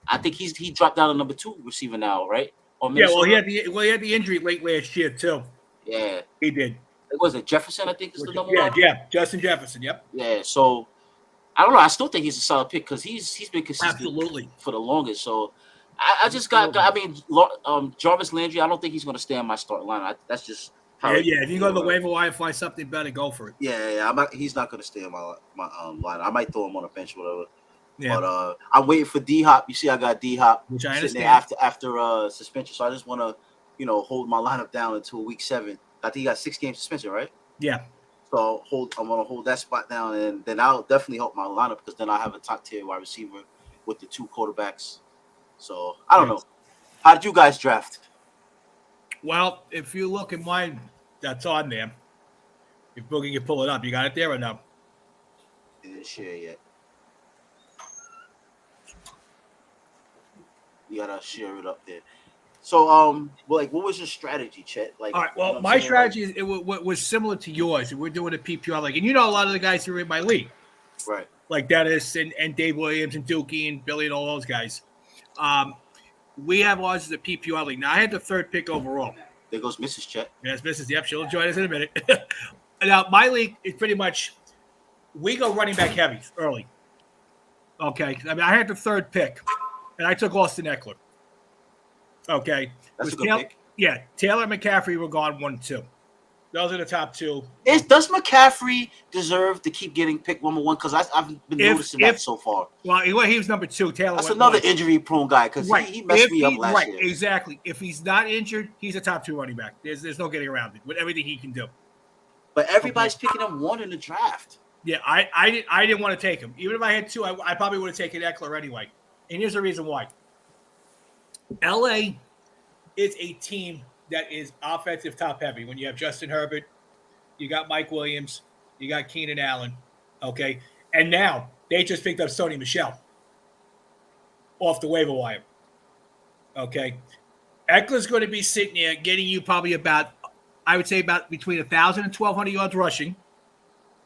I think he dropped down to number 2 receiver now, right? Yeah, well, he had the injury late last year too. Yeah, he did. Was it Jefferson? I think is the number 1. Yeah, Justin Jefferson. Yep. Yeah, so. I don't know. I still think he's a solid pick because he's been consistent absolutely for the longest. So I just got. I mean, Jarvis Landry. I don't think he's going to stay on my starting line. That's just how. Yeah. If you go to the waiver wire and find something better, go for it. Yeah. He's not going to stay on my line. I might throw him on a bench, or whatever. Yeah. But I'm waiting for D Hop. You see, I got D Hop which I sitting understand there after suspension. So I just want to, hold my lineup down until week 7. I think he got 6-game suspension, right? Yeah. So I'm gonna hold that spot down, and then I'll definitely help my lineup because then I have a top tier wide receiver with the 2 quarterbacks. So I don't know. How did you guys draft? Well, if you look at mine, that's on there. If Boogie can pull it up, you got it there or no? Didn't share yet. You gotta share it up there. So, what was your strategy, Chet? Like, all right. Well, my strategy was similar to yours. We're doing a PPR league, and a lot of the guys who are in my league, right? Like Dennis and Dave Williams and Dookie and Billy and all those guys. We have ours as a PPR league. Now, I had the 3rd pick overall. There goes Mrs. Chet. Yes, Mrs. Yep, she'll join us in a minute. Now, my league is pretty much we go running back heavy early. Okay, I mean, I had the 3rd pick, and I took Austin Eckler. Okay. That's a good pick. Yeah. Taylor and McCaffrey were gone 1 and 2. Those are the top 2. Does McCaffrey deserve to keep getting picked number 1? Because I've been noticing that so far. Well, he was number 2. Taylor. That's another injury-prone guy because he messed me up last year. Exactly. If he's not injured, he's a top 2 running back. There's no getting around it with everything he can do. But everybody's picking him 1 in the draft. Yeah, I didn't want to take him. Even if I had 2, I probably would have taken Eckler anyway. And here's the reason why. LA is a team that is offensive top heavy. When you have Justin Herbert, you got Mike Williams, you got Keenan Allen, okay? And now they just picked up Sony Michel off the waiver wire, okay? Eckler's going to be sitting there getting you probably about between 1,000 and 1,200 yards rushing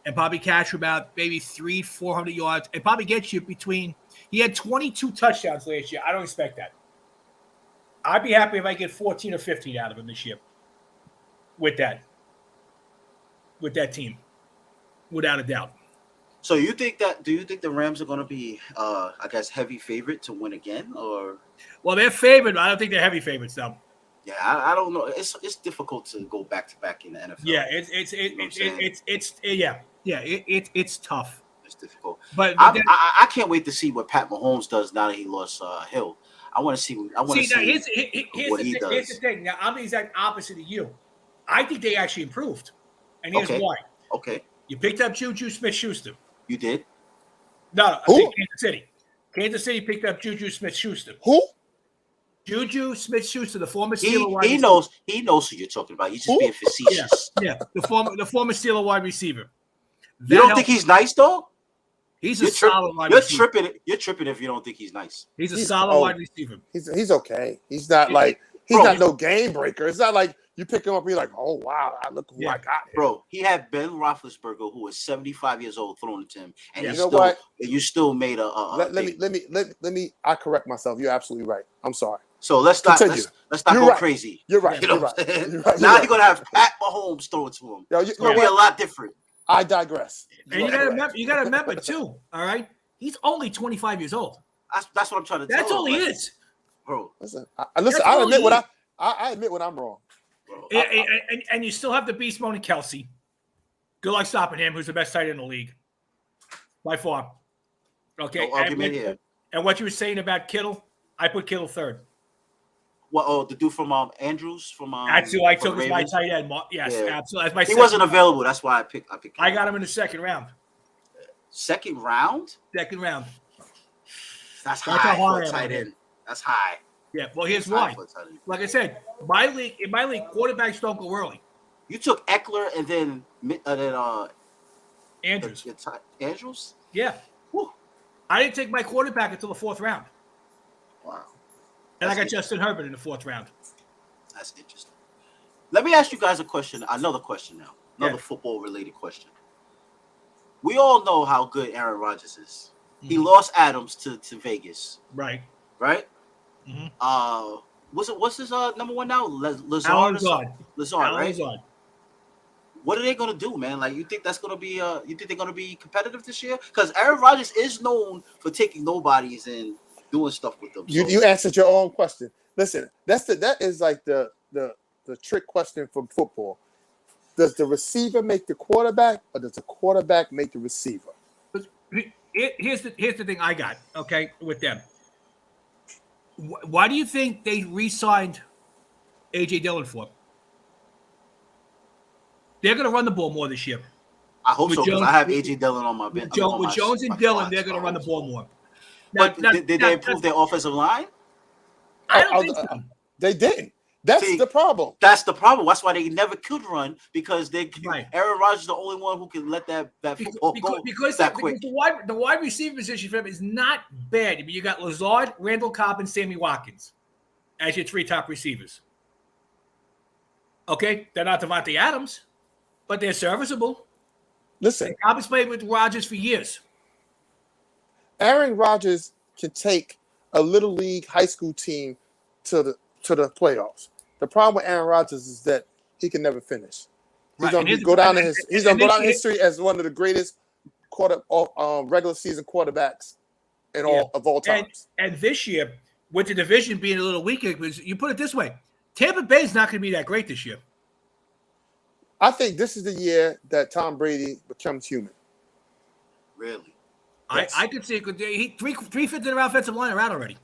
and probably catch about maybe 300-400 yards and probably get you between – he had 22 touchdowns last year. I don't expect that. I'd be happy if I get 14 or 15 out of him this year with that team, without a doubt. So do you think the Rams are going to be, heavy favorite to win again, or? Well, they're favored. I don't think they're heavy favorites, though. Yeah, I don't know. It's difficult to go back to back in the NFL. Yeah, it's tough. It's difficult. But I can't wait to see what Pat Mahomes does now that he lost Hill. I want to see. What he does. Here's the thing. Now, I'm the exact opposite of you. I think they actually improved, and here's why. Okay. You picked up Juju Smith-Schuster. You did? No, I think Kansas City. Kansas City picked up Juju Smith-Schuster. Who? Juju Smith-Schuster, the former Steeler wide receiver. He knows who you're talking about. He's just being facetious. Yeah, the former Steeler wide receiver. You don't think he's nice, though? He's a solid wide receiver. You're tripping if you don't think he's nice. He's a solid wide receiver. He's okay. He's not like not no game breaker. It's not like you pick him up and you're like, oh wow, look who I got here. Bro, he had Ben Roethlisberger, who was 75 years old, thrown it to him, and you still made a. Let me. I correct myself. You're absolutely right. I'm sorry. So let's Continue. not You're go right. crazy. You're right. You know You're what I'm right. saying? You're right. Now You're you're gonna have Pat Mahomes throw it to him. Yo, It's gonna be a lot different. I digress. And you got to remember too. All right, he's only 25 years old. That's what I'm trying to tell you. That's all he is, bro. Listen, I admit I admit when I'm wrong. Bro, and you still have the beast mode in Kelsey. Good luck stopping him, who's the best tight end in the league by far. Okay, no argument here. And what you were saying about Kittle, I put Kittle third. What? Oh, the dude from Andrews from That's who I took as my Ravens? tight end. Yes, Yeah. absolutely. That's my. He wasn't available. That's why I picked. I got him in the second round. Second round. Second round. That's high for a tight end. That's high. Yeah. Well, here's why. Like I said, in my league, quarterbacks don't go early. You took Eckler and then Andrews. Andrews. Yeah. Whew. I didn't take my quarterback until the fourth round. Wow. And I got Justin Herbert in the fourth round. That's interesting. Let me ask you guys a question. Another question now. Another Yeah. football-related question. We all know how good Aaron Rodgers is. Mm-hmm. He lost Adams to Vegas. Right. Right? Mm-hmm. What's his number one now? Lazard. Alan Lazard, right? Lazard. What are they gonna do, man? Like, you think that's gonna be you think they're gonna be competitive this year? Because Aaron Rodgers is known for taking nobodies and doing stuff with them. You answered your own question. Listen, that is like the trick question from football. Does the receiver make the quarterback, or does the quarterback make the receiver? Here's the thing I got, okay, with them. Why do you think they re-signed A.J. Dillon for? They're going to run the ball more this year. I hope so, because I have A.J. Dillon on my bench. With Jones and Dillon, they're going to run the ball more. But did they improve their offensive line? I don't think so. They didn't. That's the problem. That's the problem. That's why they never could run, because Right. Aaron Rodgers is the only one who can let that football go that quick. Because the wide receiver position for him is not bad. I mean, you got Lazard, Randall Cobb, and Sammy Watkins as your three top receivers. Okay, they're not Devontae Adams, but they're serviceable. Listen, Cobb has played with Rodgers for years. Aaron Rodgers can take a little league high school team to the playoffs. The problem with Aaron Rodgers is that he can never finish. He's going to go down in history as one of the greatest regular season quarterbacks of all times. And this year, with the division being a little weaker, because you put it this way, Tampa Bay is not going to be that great this year. I think this is the year that Tom Brady becomes human. Really? Yes. I could see it. Three-fifths of their offensive line are out already.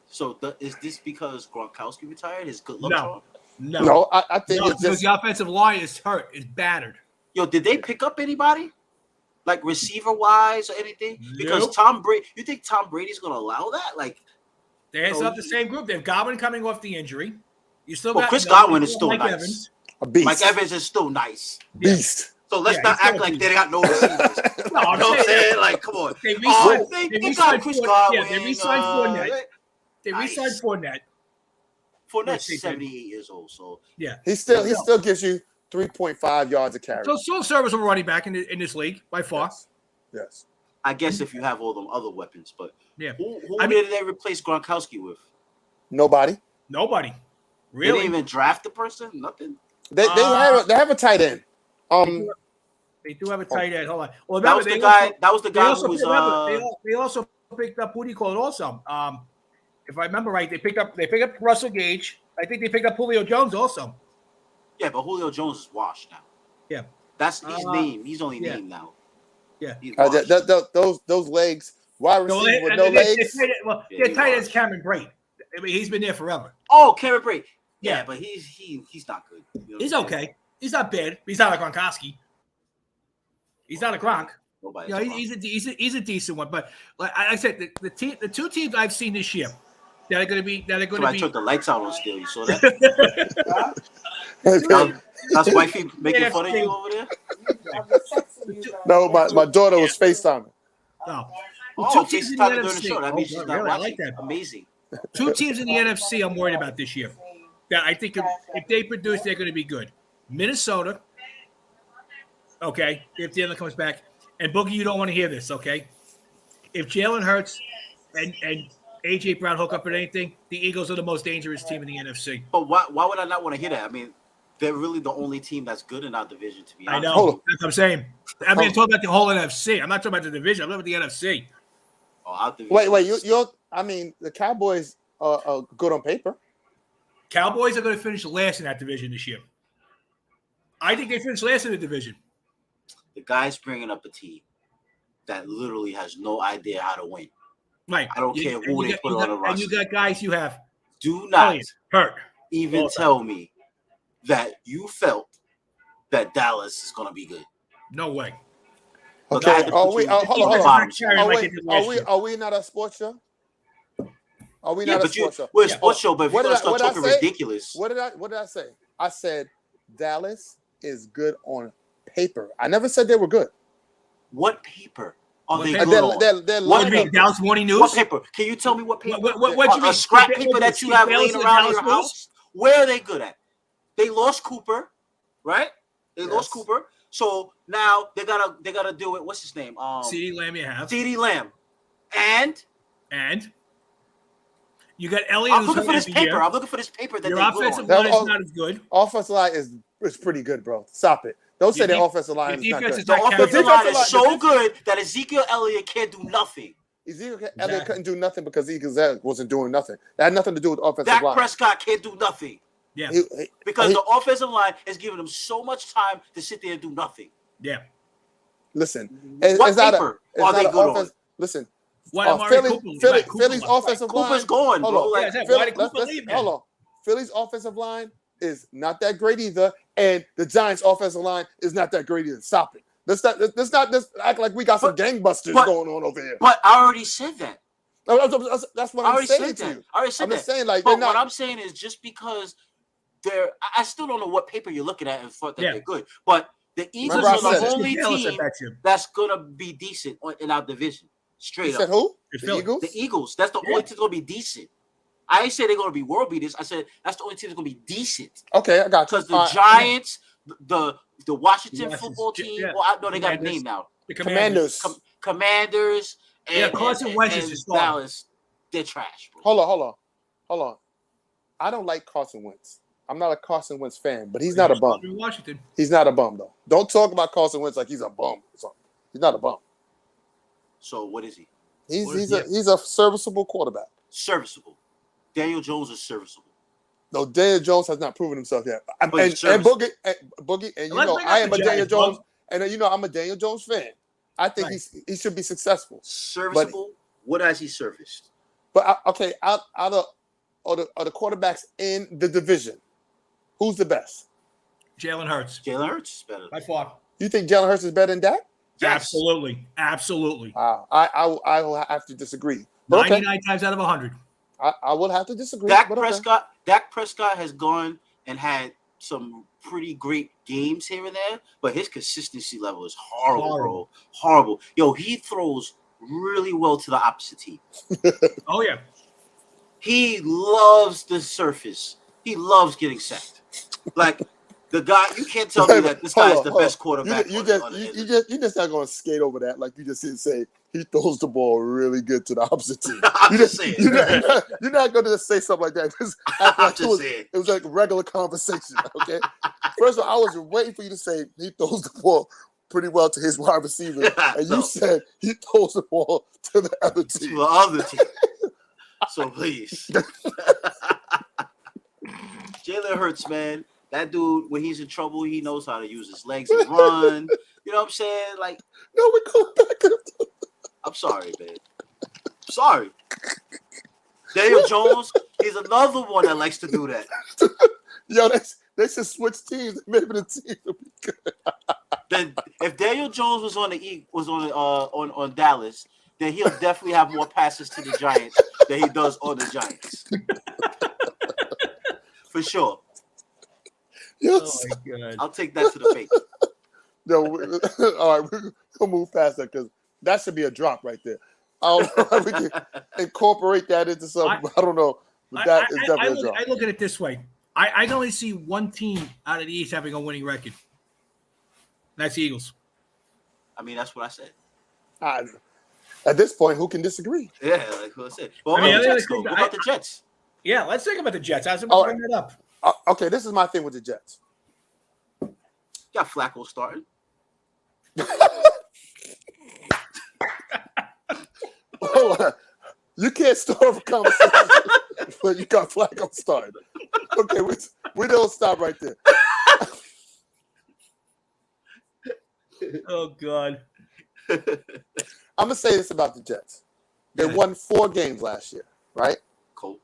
So is this because Gronkowski retired? His good luck? No. I think it's because the offensive line is hurt, is battered. Yo, did they pick up anybody? Like receiver-wise or anything? Because Nope. Tom Brady, you think Tom Brady's going to allow that? Like, They have the same group. They have Godwin coming off the injury. You still well, got Chris Godwin is still Mike nice. Evans. a beast. Mike Evans is still nice. Beast. So let's not act like they got no receivers. No, You know what I'm saying? Like, come on. They They got Chris Godwin. Yeah, they re-signed Fournette. They Nice. re-signed Fournette. Fournette's 78 years old, so Yeah. He still gives you 3.5 yards a carry. So still a serviceable running back in this league by far. Yes. I guess if you have all them other weapons, but Yeah. who did they replace Gronkowski with? Nobody. Nobody. They Really? didn't even draft the person? Nothing? They have a tight end. They do have a tight end. Hold on. Well, That was the guy who was they also picked up Boogie Cole also. If I remember right, they picked up Russell Gage. I think they picked up Julio Jones also. yeah, but Julio Jones is washed now. Yeah. He's named. He's only yeah. named now. Yeah. He's washed. Those legs, wide receiver with no legs. Their tight end's Cameron Brate. I mean, he's been there forever. Oh, Cameron Brate. Yeah, Yeah. but he's not good. You know He's what I'm saying? okay. He's not bad. He's not like Gronkowski. He's not a Gronk. Nobody's You know, he's a decent one. But like I said, the two teams I've seen this year that are going to be Somebody took the lights out on Steele. You saw that? That's wifey making fun of you over there? No, my daughter was FaceTiming. Oh. Oh, Two teams in FaceTime the during the show. That means she's Oh, not really? I watching. like that. Amazing. Two teams in the NFC I'm worried about this year. That I think if they produce, they're going to be good. Minnesota. Okay, if Jalen comes back. And Boogie, you don't want to hear this, okay? If Jalen Hurts and A.J. Brown hook up at anything, the Eagles are the most dangerous team in the NFC. But why would I not want to hear that? I mean, they're really the only team that's good in our division, to be honest. I know. That's what I'm saying. I mean, I'm talking about the whole NFC. I'm not talking about the division. I'm talking about the NFC. Oh, our division. Wait. I mean, the Cowboys are good on paper. Cowboys are going to finish last in that division this year. I think they finish last in the division. The guy's bringing up a team that literally has no idea how to win. Right. I don't care who they put on the roster. And you got guys you have. Do not hurt. even tell me that you felt that Dallas is going to be good. No way. Okay. Hold on. Are we not a sports show? Are we not a sports show? We're a sports show, but if you're going to start talking ridiculous. What did I say? I said Dallas is good on paper. I never said they were good. What paper are they good on? What do you mean, Dallas Morning News? What paper? Can you tell me what paper? What you mean? A scrap paper that you have laying around in your house? Where are they good at? They lost Cooper, right? They lost Cooper. So now they gotta do it. What's his name? CeeDee Lamb. You have CeeDee Lamb, and you got Elliott. I'm looking for this paper. I'm looking for this paper that your they offensive line is not as good. Offensive line is pretty good, bro. Stop it. Don't say the offensive line is not good. The offensive line is so good that Ezekiel Elliott can't do nothing. Ezekiel Elliott couldn't do nothing because Ezekiel wasn't doing nothing. That had nothing to do with offensive line. Dak Prescott can't do nothing. Yeah. Because the offensive line is giving them so much time to sit there and do nothing. Yeah. Listen. What paper are they good on? Listen. Philly's offensive line. Cooper's going, bro. Hold on. Philly's offensive line is not that great either, and the Giants' offensive line is not that great either. Stop it. Let's not act like we got some gangbusters going on over here. But I already said that. That's what I'm saying to you. I already said that. I'm saying like, but what I'm saying is just because I still don't know what paper you're looking at and thought that they're good. But the Eagles are the only team that's gonna be decent in our division. Straight up. Who? The Eagles? The Eagles. That's the only team that's gonna be decent. I ain't say they're gonna be world beaters. I said that's the only team that's gonna be decent. Okay, I got you. Because the Giants, the Washington football team. Well, I know they got a name now. The Commanders. Commanders. And Carson Wentz is Dallas. They're trash. Bro. Hold on. I don't like Carson Wentz. I'm not a Carson Wentz fan, but he's not a bum. Washington. He's not a bum though. Don't talk about Carson Wentz like he's a bum. He's not a bum. So what is he? He's a serviceable quarterback. Serviceable. Daniel Jones is serviceable. No, Daniel Jones has not proven himself yet. And Boogie, and you know I am a Daniel Jones, and you know I'm a Daniel Jones fan. I think he should be successful. Serviceable. What has he serviced? But okay, out of the quarterbacks in the division, who's the best? Jalen Hurts. Jalen Hurts is better by far. You think Jalen Hurts is better than Dak? Yes. Absolutely. I will have to disagree. 99 times out of 100. I will have to disagree. Dak Prescott has gone and had some pretty great games here and there, but his consistency level is horrible, bro. Horrible. Yo, he throws really well to the opposite team. Oh, yeah. He loves the surface. He loves getting sacked. Like, the guy, you can't tell me that this guy is the best quarterback. You just not going to skate over that like you just didn't say he throws the ball really good to the opposite team. I'm just saying. You're not going to just say something like that. Saying. It was like a regular conversation, okay? First of all, I was waiting for you to say he throws the ball pretty well to his wide receiver, and you said he throws the ball to the other team. To the other team. So please. Jalen Hurts, man. That dude, when he's in trouble, he knows how to use his legs and run. You know what I'm saying? Like, no, we go back up. I'm sorry, man. Sorry. Daniel Jones, he's another one that likes to do that. Yo, they should switch teams. Maybe the team will be good. Then, if Daniel Jones was on Dallas, then he'll definitely have more passes to the Giants than he does on the Giants. For sure. Yes. Oh my God. I'll take that to the bank. No, all right, we'll move past that because that should be a drop right there. We can incorporate that into something. I don't know. But that is definitely a drop. I look at it this way. I can only see one team out of the East having a winning record. That's the Eagles. I mean, that's what I said. At this point, who can disagree? Yeah, like what I said. Well, I mean, what about the Jets? Yeah, let's think about the Jets. I was about to bring that up. Okay, this is my thing with the Jets. Got Flacco starting. You can't start a conversation when you got Flacco started. Okay, we don't stop right there. Oh God. I'm gonna say this about the Jets. They won 4 games last year, right? Cool.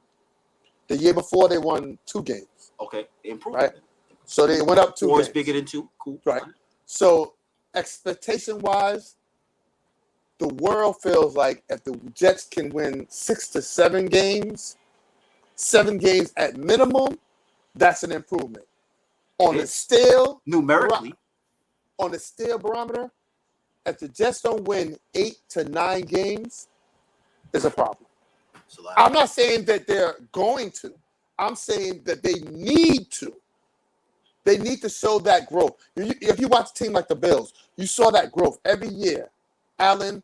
The year before they won 2 games. Okay, improved. Right. So they went up 2 games. 4 is bigger than 2. Cool. Right. So expectation-wise, the world feels like if the Jets can win 6 to 7 games, 7 games at minimum, that's an improvement. On the scale, numerically, on the scale barometer, if the Jets don't win 8 to 9 games, there's a problem. I'm not saying that they're going to. I'm saying that they need to. They need to show that growth. If you watch a team like the Bills, you saw that growth every year. Allen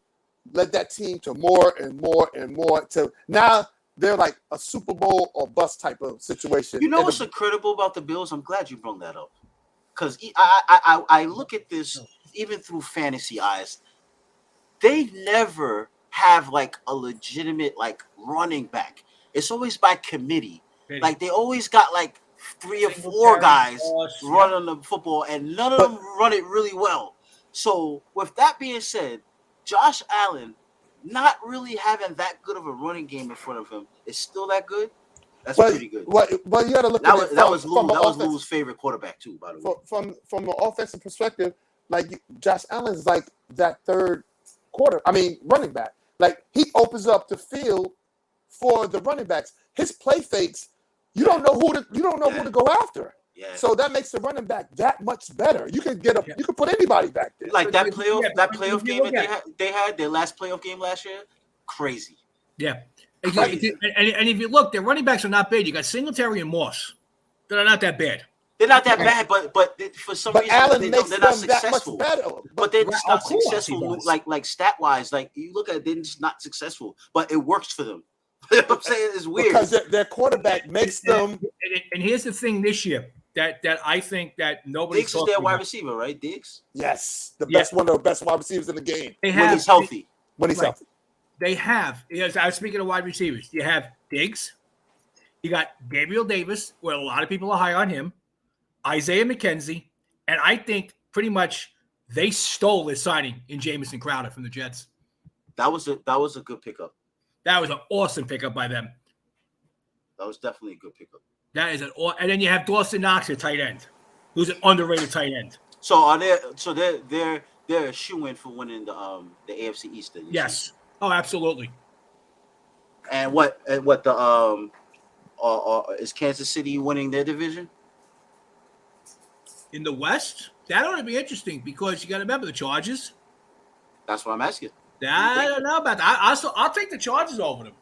led that team to more and more and more. To now they're like a Super Bowl or bust type of situation. You know what's incredible about the Bills? I'm glad you brought that up. Because I look at this even through fantasy eyes. They never have like a legitimate like running back. It's always by committee. Like they always got like 3 or 4 guys running the football, and none of them run it really well. So with that being said, Josh Allen not really having that good of a running game in front of him is still that good. That's pretty good. Well, you got to look at it. That was Lou's favorite quarterback too, by the way. From an offensive perspective, like Josh Allen is like that running back. Like he opens up the field for the running backs. His play fakes, you don't know who to go after. Yeah. So that makes the running back that much better. You can get you can put anybody back there. Like that playoff game that they had their last playoff game last year, crazy. Yeah. Crazy. And if you look, their running backs are not bad. You got Singletary and Moss. They're not that bad. They're not that bad, but for some reason Allen they're not successful. But they're just not successful, like stat wise. Like you look at it, they're just not successful. But it works for them. You know what I'm saying? It's weird because their quarterback makes them. And here's the thing: this year, that I think that nobody. Diggs is their wide receiver, right? Diggs. Yes, one of the best wide receivers in the game. When he's healthy. Healthy. They have. I was speaking of wide receivers. You have Diggs. You got Gabriel Davis, where a lot of people are high on him. Isaiah McKenzie, and I think pretty much they stole his signing in Jamison Crowder from the Jets. That was a good pickup. That was an awesome pickup by them. That was definitely a good pickup. That is and then you have Dawson Knox at tight end, who's an underrated tight end. So they're a shoo-in for winning the AFC East. Yes. Oh, absolutely. And what the is Kansas City winning their division? In the West, that ought to be interesting because you got to remember the Chargers. That's what I'm asking. I don't know about that. I'll take the Chargers over them.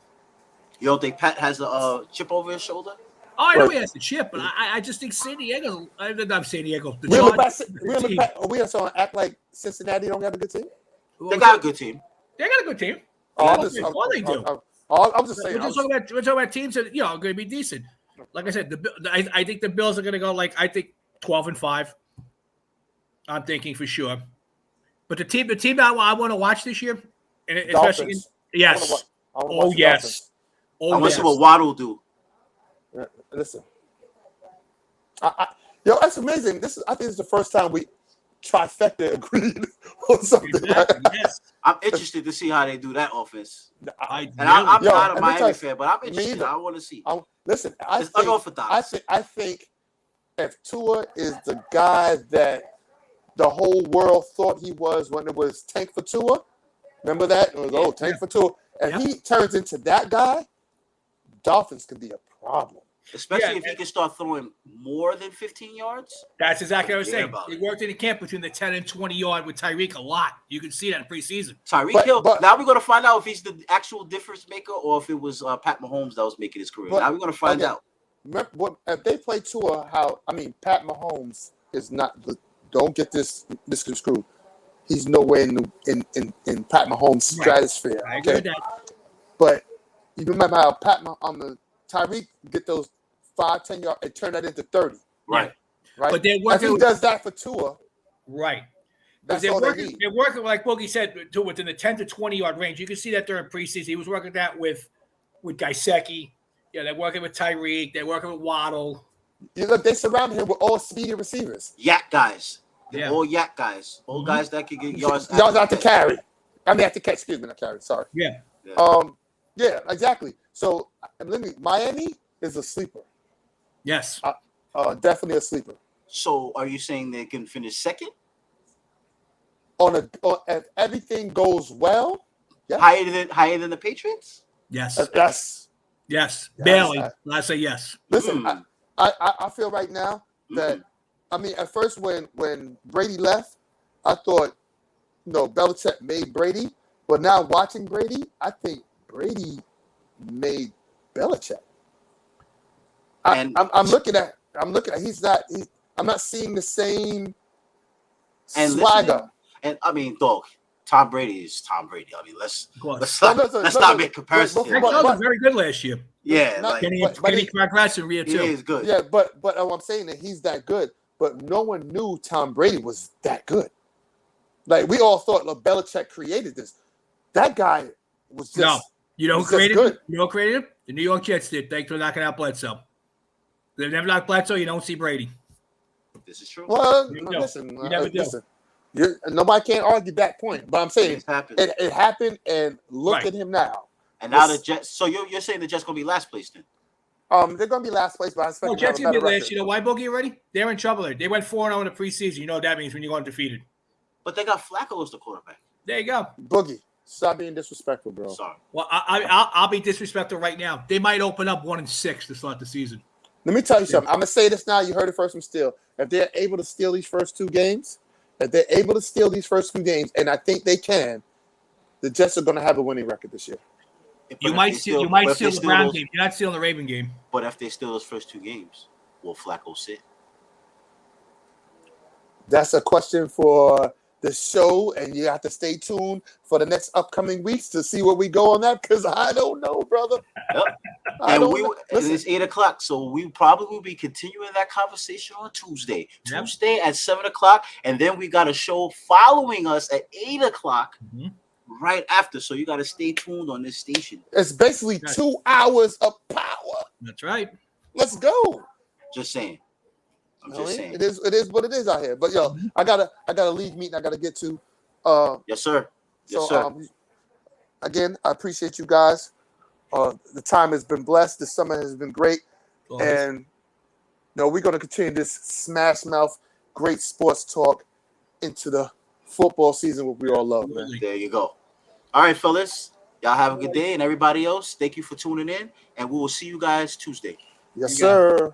You don't think Pat has a chip over his shoulder? Oh, I know he has the chip, but I just think San Diego. I'm San Diego. We are so act like Cincinnati don't have a good team. They got a good team. They got a good team. They do. I'm just saying. We're talking about teams that are going to be decent. Like I said, I think the Bills are going to go 12-5. I'm thinking for sure. But the team that I want to watch this year, and especially yes. Oh yes. I want to see what Waddle do. Listen, that's amazing. I think it's the first time we trifecta agreed on something. Exactly. Yes. I'm interested to see how they do that offense. I'm not a Miami fan, but I'm interested. I want to see. Listen, I think if Tua is the guy that the whole world thought he was when it was Tank for Tua, remember that? It was Tank for Tua. And he turns into that guy, Dolphins could be a problem. Especially if he can start throwing more than 15 yards. That's exactly what I was saying. He worked in the camp between the 10 and 20 yard with Tyreek a lot. You can see that in preseason. Tyreek Hill. Now we're going to find out if he's the actual difference maker or if it was Pat Mahomes that was making his career. Now we're going to find out. Remember, if they play Tua, Pat Mahomes is not. Don't get this misconstrued. he's nowhere in Pat Mahomes' stratosphere. I agree with that. But you remember how Tyreek get those 5-10 yards and turn that into 30. Right. Right. But they're working. If he does that for Tua, right. that's They're all working, they need. they're working, like Boogie said, to within the 10 to 20 yard range. You can see that during preseason. He was working that with Gesicki. Yeah, they're working with Tyreek. They're working with Waddle. You look, they surrounded him with all speedy receivers. Yak guys. Yeah. All yak guys. All guys that can get yards. Yards out to carry. I mean, have to catch. Excuse me, not carry. Sorry. Yeah. Yeah, exactly. So, Miami is a sleeper. Yes. Definitely a sleeper. So, are you saying they can finish second? If everything goes well, yes. Higher than the Patriots? Yes. Yes. Yes. Barely. I say yes. Listen, I feel right now that I mean, at first when Brady left, I thought, Belichick made Brady, but now watching Brady, I think Brady made Belichick. I'm looking at I'm not seeing the same swagger. And I mean, dog, Tom Brady is Tom Brady. I mean, let's not make comparisons. That was very good last year. Yeah, Kenny Craggrass and Rhea too. He is good. Yeah, but I'm saying that he's that good, but no one knew Tom Brady was that good. Like, we all thought, Belichick created this. That guy was just You know who created it? You know who created it? The New York Jets did. Thanks for knocking out Bledsoe. They never knocked Bledsoe. You don't see Brady. This is true. Well, You never listen. Nobody can't argue that point. But I'm saying it happened, and look at him now. And now the Jets. So you're saying the Jets gonna be last place then? They're gonna be last place, but I expect Jets gonna be last. You know why, Boogie? Already, they're in trouble. They went 4-0 in the preseason. You know what that means when you're going undefeated. But they got Flacco as the quarterback. There you go. Boogie, stop being disrespectful, bro. Sorry. Well, I'll be disrespectful right now. They might open up 1-6 to start the season. Let me tell you something. I'm gonna say this now. You heard it first from Steele. If they're able to steal these first two games, and I think they can, the Jets are gonna have a winning record this year. You might steal the Brown game. You're not stealing the Raven game. But if they steal those first two games, will Flacco sit? That's a question for the show, and you have to stay tuned for the next upcoming weeks to see where we go on that, because I don't know, brother. Yep. It's 8:00, so we probably will be continuing that conversation on Tuesday. Yep. Tuesday at 7:00, and then we got a show following us at 8:00 right after. So you got to stay tuned on this station. It's basically 2 hours of power. That's right. Let's go. Just saying. I'm just saying. It is what it is out here. But I got a league meeting I gotta get to. Yes, sir. Again, I appreciate you guys. The time has been blessed. The summer has been great. And we're gonna continue this smash mouth, great sports talk into the football season, what we all love, man. There you go. All right, fellas. Y'all have a good day, and everybody else, thank you for tuning in, and we will see you guys Tuesday. Yes, sir.